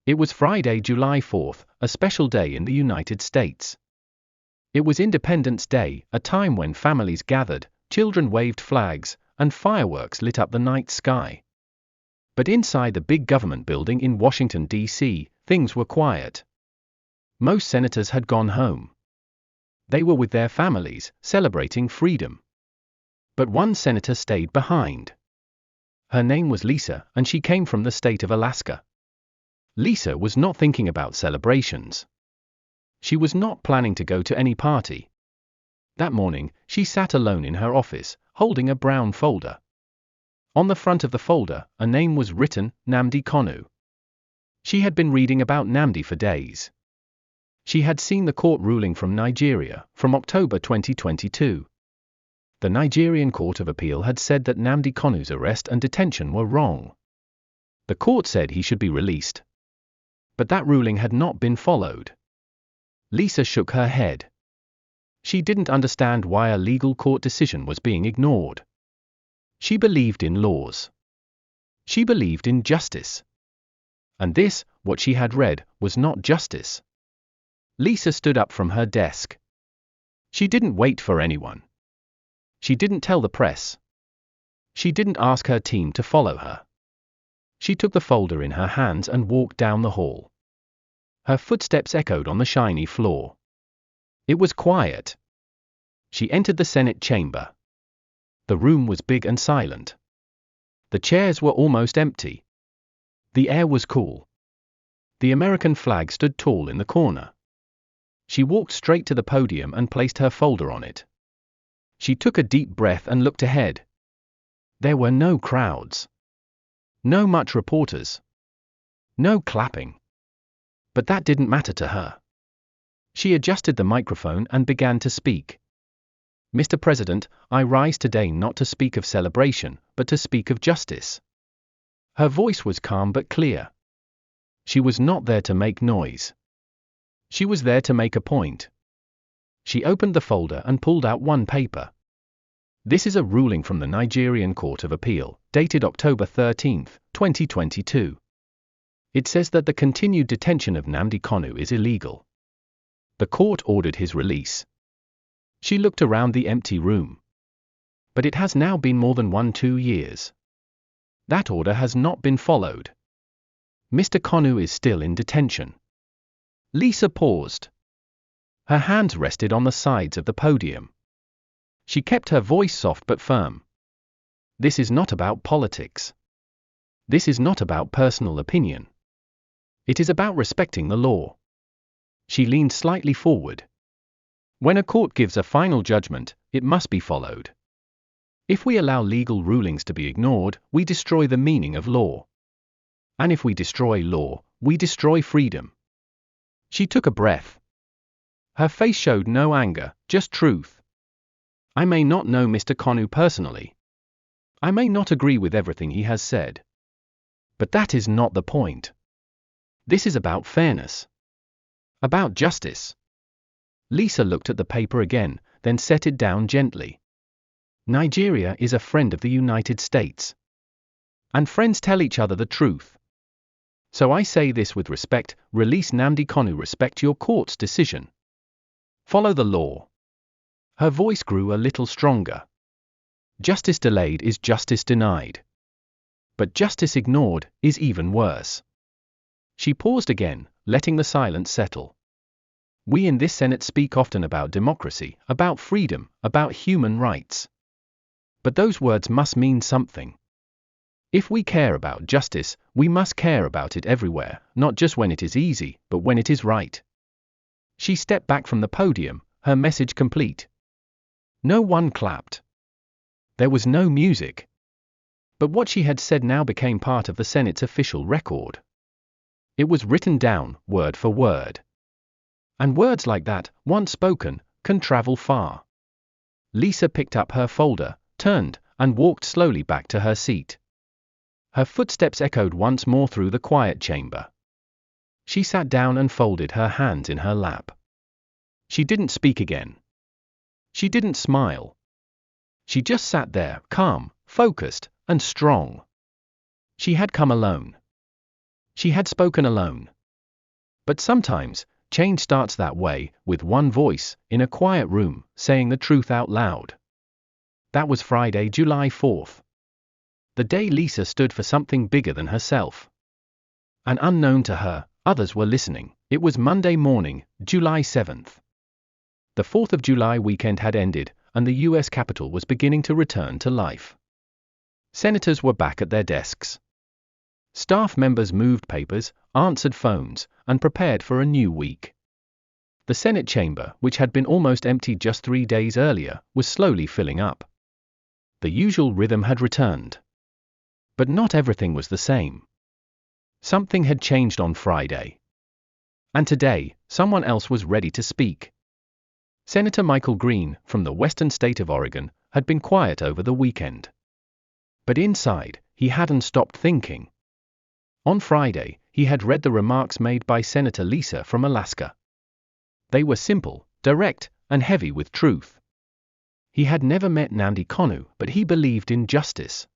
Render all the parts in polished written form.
It was Friday, July 4th, a special day in the United States. It was Independence Day, a time when families gathered, children waved flags, and fireworks lit up the night sky. But inside the big government building in Washington, D.C., things were quiet. Most senators had gone home. They were with their families, celebrating freedom. But one senator stayed behind. Her name was Lisa, and she came from the state of Alaska. Lisa was not thinking about celebrations. She was not planning to go to any party. That morning, she sat alone in her office, holding a brown folder. On the front of the folder, a name was written, Nnamdi Kanu. She had been reading about Nnamdi for days. She had seen the court ruling from Nigeria, from October 2022. The Nigerian Court of Appeal had said that Nnamdi Kanu's arrest and detention were wrong. The court said he should be released. But that ruling had not been followed. Lisa shook her head. She didn't understand why a legal court decision was being ignored. She believed in laws. She believed in justice. And this, what she had read, was not justice. Lisa stood up from her desk. She didn't wait for anyone. She didn't tell the press. She didn't ask her team to follow her. She took the folder in her hands and walked down the hall. Her footsteps echoed on the shiny floor. It was quiet. She entered the Senate chamber. The room was big and silent. The chairs were almost empty. The air was cool. The American flag stood tall in the corner. She walked straight to the podium and placed her folder on it. She took a deep breath and looked ahead. There were no crowds. No much reporters. No clapping. But that didn't matter to her. She adjusted the microphone and began to speak. Mr. President, I rise today not to speak of celebration, but to speak of justice. Her voice was calm but clear. She was not there to make noise. She was there to make a point. She opened the folder and pulled out one paper. This is a ruling from the Nigerian Court of Appeal, dated October 13, 2022. It says that the continued detention of Nnamdi Kanu is illegal. The court ordered his release. She looked around the empty room. But it has now been more than 2 years. That order has not been followed. Mr. Kanu is still in detention. Lisa paused. Her hands rested on the sides of the podium. She kept her voice soft but firm. This is not about politics. This is not about personal opinion. It is about respecting the law. She leaned slightly forward. When a court gives a final judgment, it must be followed. If we allow legal rulings to be ignored, we destroy the meaning of law. And if we destroy law, we destroy freedom. She took a breath. Her face showed no anger, just truth. I may not know Mr. Kanu personally. I may not agree with everything he has said. But that is not the point. This is about fairness. About justice. Lisa looked at the paper again, then set it down gently. Nigeria is a friend of the United States. And friends tell each other the truth. So I say this with respect, release Nnamdi Kanu, respect your court's decision. Follow the law. Her voice grew a little stronger. Justice delayed is justice denied. But justice ignored is even worse. She paused again, letting the silence settle. We in this Senate speak often about democracy, about freedom, about human rights. But those words must mean something. If we care about justice, we must care about it everywhere, not just when it is easy, but when it is right. She stepped back from the podium, her message complete. No one clapped. There was no music. But what she had said now became part of the Senate's official record. It was written down, word for word. And words like that, once spoken, can travel far. Lisa picked up her folder, turned, and walked slowly back to her seat. Her footsteps echoed once more through the quiet chamber. She sat down and folded her hands in her lap. She didn't speak again. She didn't smile. She just sat there, calm, focused, and strong. She had come alone. She had spoken alone. But sometimes, change starts that way, with one voice, in a quiet room, saying the truth out loud. That was Friday, July 4th. The day Lisa stood for something bigger than herself. And unknown to her, others were listening. It was Monday morning, July 7th. The 4th of July weekend had ended, and the U.S. Capitol was beginning to return to life. Senators were back at their desks. Staff members moved papers, answered phones, and prepared for a new week. The Senate chamber, which had been almost empty just 3 days earlier, was slowly filling up. The usual rhythm had returned. But not everything was the same. Something had changed on Friday. And today, someone else was ready to speak. Senator Michael Greene, from the western state of Oregon, had been quiet over the weekend. But inside, he hadn't stopped thinking. On Friday, he had read the remarks made by Senator Lisa from Alaska. They were simple, direct, and heavy with truth. He had never met Nnamdi Kanu, but he believed in justice.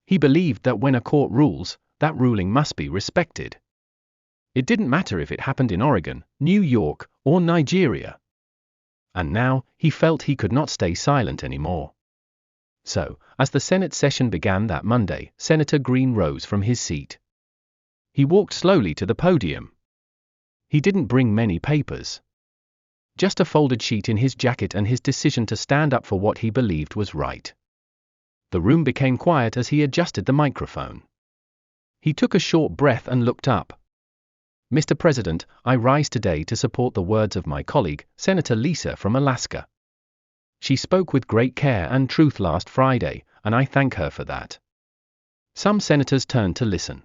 He believed that when a court rules, that ruling must be respected. It didn't matter if it happened in Oregon, New York, or Nigeria. And now, he felt he could not stay silent anymore. So, as the Senate session began that Monday, Senator Greene rose from his seat. He walked slowly to the podium. He didn't bring many papers. Just a folded sheet in his jacket and his decision to stand up for what he believed was right. The room became quiet as he adjusted the microphone. He took a short breath and looked up. Mr. President, I rise today to support the words of my colleague, Senator Lisa from Alaska. She spoke with great care and truth last Friday, and I thank her for that. Some senators turned to listen.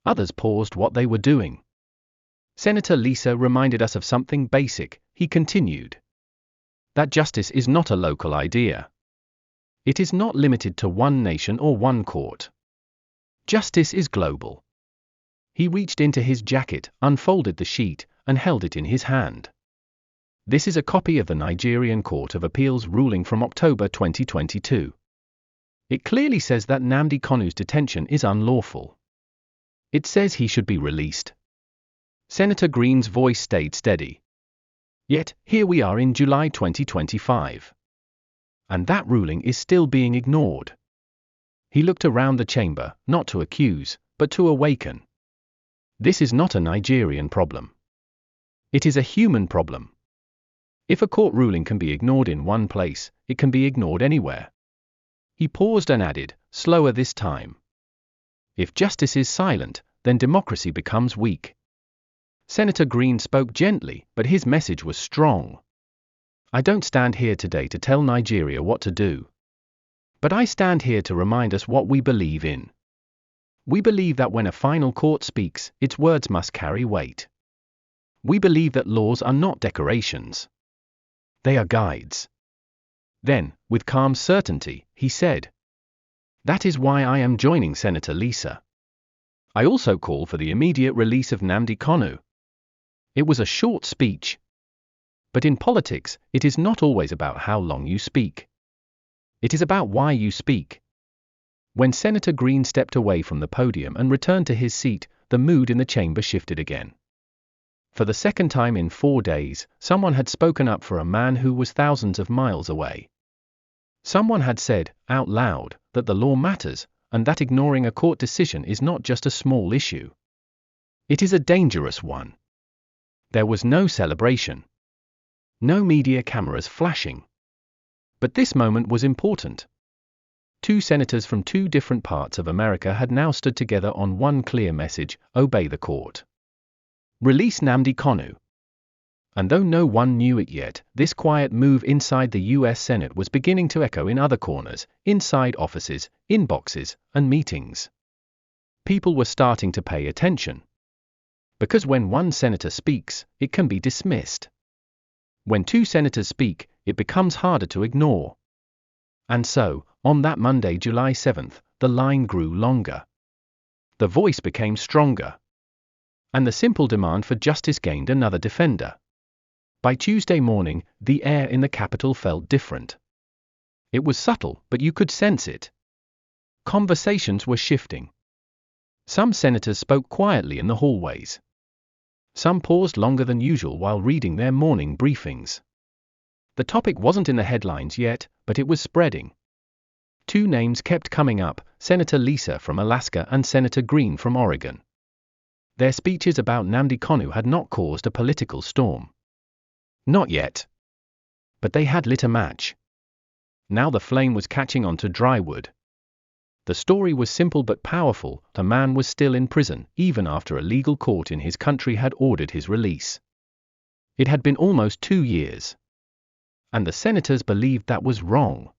Others paused what they were doing. Senator Lisa reminded us of something basic, he continued. That justice is not a local idea. It is not limited to one nation or one court. Justice is global. He reached into his jacket, unfolded the sheet, and held it in his hand. This is a copy of the Nigerian Court of Appeals ruling from October 2022. It clearly says that Nnamdi Kanu's detention is unlawful. It says he should be released. Senator Greene's voice stayed steady. Yet, here we are in July 2025. And that ruling is still being ignored. He looked around the chamber, not to accuse, but to awaken. This is not a Nigerian problem. It is a human problem. If a court ruling can be ignored in one place, it can be ignored anywhere. He paused and added, slower this time. If justice is silent, then democracy becomes weak. Senator Greene spoke gently, but his message was strong. I don't stand here today to tell Nigeria what to do. But I stand here to remind us what we believe in. We believe that when a final court speaks, its words must carry weight. We believe that laws are not decorations. They are guides. Then, with calm certainty, he said, that is why I am joining Senator Lisa. I also call for the immediate release of Nnamdi Kanu. It was a short speech. But in politics, it is not always about how long you speak. It is about why you speak. When Senator Greene stepped away from the podium and returned to his seat, the mood in the chamber shifted again. For the second time in 4 days, someone had spoken up for a man who was thousands of miles away. Someone had said, out loud, that the law matters, and that ignoring a court decision is not just a small issue. It is a dangerous one. There was no celebration. No media cameras flashing. But this moment was important. 2 senators from 2 different parts of America had now stood together on one clear message: obey the court. Release Nnamdi Kanu. And though no one knew it yet, this quiet move inside the U.S. Senate was beginning to echo in other corners, inside offices, inboxes, and meetings. People were starting to pay attention. Because when one senator speaks, it can be dismissed. When 2 senators speak, it becomes harder to ignore. And so, on that Monday, July 7th, the line grew longer. The voice became stronger. And the simple demand for justice gained another defender. By Tuesday morning, the air in the Capitol felt different. It was subtle, but you could sense it. Conversations were shifting. Some senators spoke quietly in the hallways. Some paused longer than usual while reading their morning briefings. The topic wasn't in the headlines yet, but it was spreading. Two names kept coming up, Senator Lisa from Alaska and Senator Greene from Oregon. Their speeches about Nnamdi Kanu had not caused a political storm. Not yet. But they had lit a match. Now the flame was catching on to dry wood. The story was simple but powerful. The man was still in prison, even after a legal court in his country had ordered his release. It had been almost 2 years. And the senators believed that was wrong.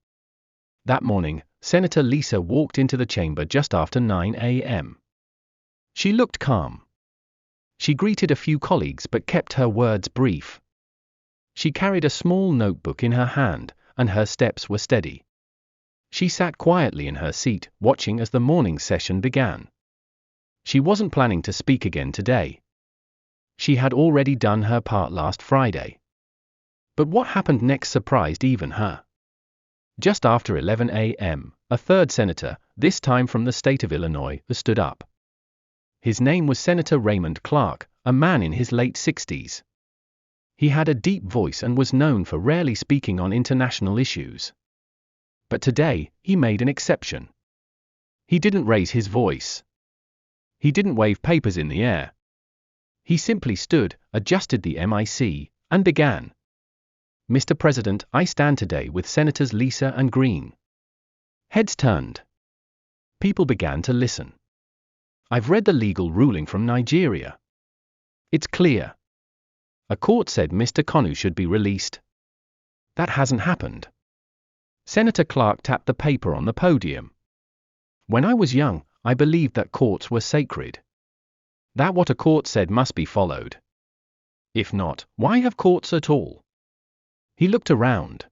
That morning, Senator Lisa walked into the chamber just after 9 a.m. She looked calm. She greeted a few colleagues but kept her words brief. She carried a small notebook in her hand, and her steps were steady. She sat quietly in her seat, watching as the morning session began. She wasn't planning to speak again today. She had already done her part last Friday. But what happened next surprised even her. Just after 11 a.m., a third senator, this time from the state of Illinois, stood up. His name was Senator Raymond Clark, a man in his late 60s. He had a deep voice and was known for rarely speaking on international issues. But today, he made an exception. He didn't raise his voice. He didn't wave papers in the air. He simply stood, adjusted the mic, and began. Mr. President, I stand today with Senators Lisa and Greene. Heads turned. People began to listen. I've read the legal ruling from Nigeria. It's clear. A court said Mr. Kanu should be released. That hasn't happened. Senator Clark tapped the paper on the podium. When I was young, I believed that courts were sacred. That what a court said must be followed. If not, why have courts at all? He looked around.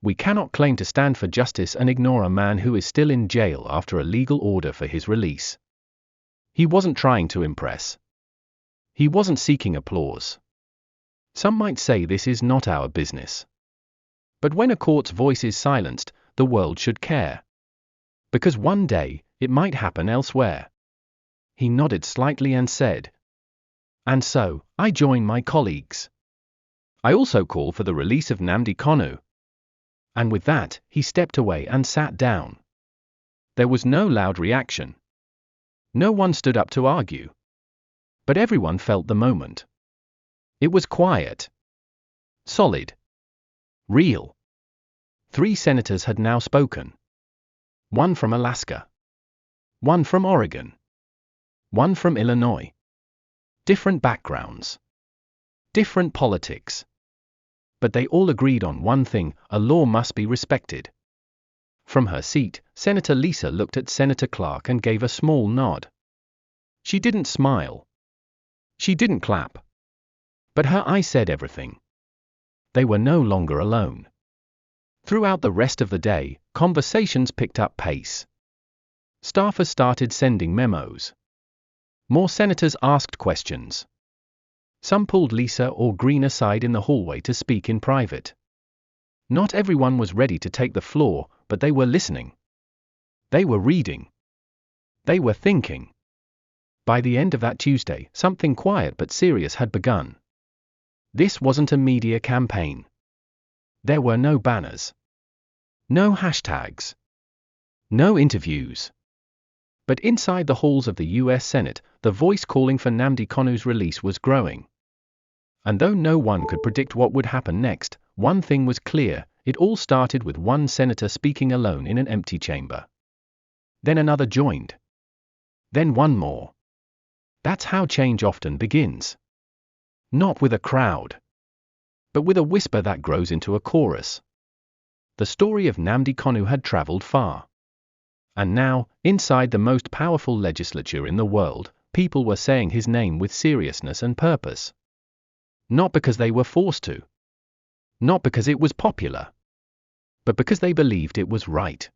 We cannot claim to stand for justice and ignore a man who is still in jail after a legal order for his release. He wasn't trying to impress. He wasn't seeking applause. Some might say this is not our business. But when a court's voice is silenced, the world should care. Because one day, it might happen elsewhere. He nodded slightly and said, and so, I join my colleagues. I also call for the release of Nnamdi Kanu. And with that, he stepped away and sat down. There was no loud reaction. No one stood up to argue. But everyone felt the moment. It was quiet. Solid. Real. 3 senators had now spoken. One from Alaska. One from Oregon. One from Illinois. Different backgrounds. Different politics. But they all agreed on one thing: a law must be respected. From her seat, Senator Lisa looked at Senator Clark and gave a small nod. She didn't smile. She didn't clap. But her eyes said everything. They were no longer alone. Throughout the rest of the day, conversations picked up pace. Staffers started sending memos. More senators asked questions. Some pulled Lisa or Greene aside in the hallway to speak in private. Not everyone was ready to take the floor, but they were listening. They were reading. They were thinking. By the end of that Tuesday, something quiet but serious had begun. This wasn't a media campaign. There were no banners. No hashtags. No interviews. But inside the halls of the US Senate, the voice calling for Nnamdi Kanu's release was growing. And though no one could predict what would happen next, one thing was clear: it all started with one senator speaking alone in an empty chamber. Then another joined. Then one more. That's how change often begins. Not with a crowd, but with a whisper that grows into a chorus. The story of Nnamdi Kanu had traveled far. And now, inside the most powerful legislature in the world, people were saying his name with seriousness and purpose. Not because they were forced to. Not because it was popular. But because they believed it was right.